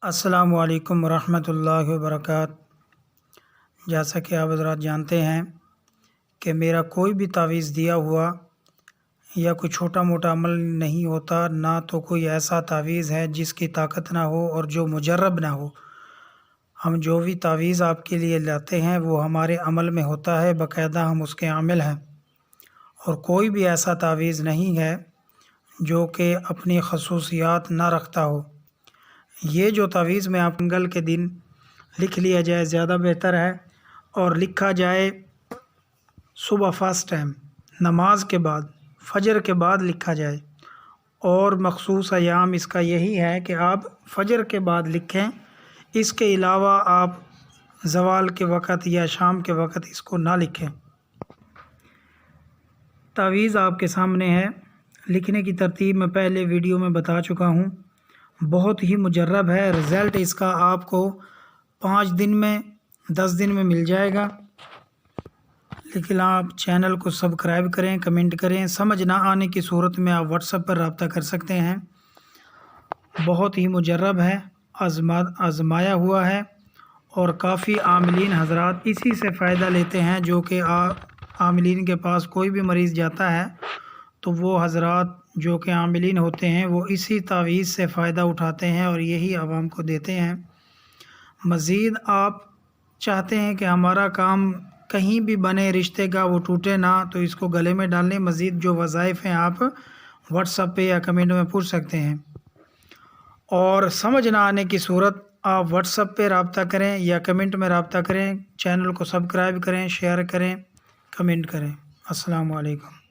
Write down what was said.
السلام علیکم ورحمۃ اللہ وبرکاتہ۔ جیسا کہ آپ حضرات جانتے ہیں کہ میرا کوئی بھی تعویذ دیا ہوا یا کوئی چھوٹا موٹا عمل نہیں ہوتا، نہ تو کوئی ایسا تعویذ ہے جس کی طاقت نہ ہو اور جو مجرب نہ ہو۔ ہم جو بھی تعویذ آپ کے لیے لاتے ہیں وہ ہمارے عمل میں ہوتا ہے، باقاعدہ ہم اس کے عامل ہیں، اور کوئی بھی ایسا تعویذ نہیں ہے جو کہ اپنی خصوصیات نہ رکھتا ہو۔ یہ جو تعویذ میں آپ منگل کے دن لکھ لیا جائے زیادہ بہتر ہے، اور لکھا جائے صبح فرسٹ ٹائم نماز کے بعد، فجر کے بعد لکھا جائے، اور مخصوص ایام اس کا یہی ہے کہ آپ فجر کے بعد لکھیں۔ اس کے علاوہ آپ زوال کے وقت یا شام کے وقت اس کو نہ لکھیں۔ تعویذ آپ کے سامنے ہے، لکھنے کی ترتیب میں پہلے ویڈیو میں بتا چکا ہوں، بہت ہی مجرب ہے۔ رزلٹ اس کا آپ کو 5 دن میں 10 دن میں مل جائے گا، لیکن آپ چینل کو سبسکرائب کریں، کمنٹ کریں۔ سمجھ نہ آنے کی صورت میں آپ واٹس ایپ پر رابطہ کر سکتے ہیں۔ بہت ہی مجرب ہے، آزمایا ہوا ہے، اور کافی عاملین حضرات اسی سے فائدہ لیتے ہیں۔ جو کہ عاملین کے پاس کوئی بھی مریض جاتا ہے تو وہ حضرات جو کہ عاملین ہوتے ہیں وہ اسی تعویذ سے فائدہ اٹھاتے ہیں اور یہی عوام کو دیتے ہیں۔ مزید آپ چاہتے ہیں کہ ہمارا کام کہیں بھی بنے رشتے کا، وہ ٹوٹے نہ، تو اس کو گلے میں ڈال لیں۔ مزید جو وظائف ہیں آپ واٹس ایپ پہ یا کمنٹ میں پوچھ سکتے ہیں، اور سمجھ نہ آنے کی صورت آپ واٹس ایپ پہ رابطہ کریں یا کمنٹ میں رابطہ کریں۔ چینل کو سبسکرائب کریں، شیئر کریں، کمنٹ کریں۔ السلام علیکم۔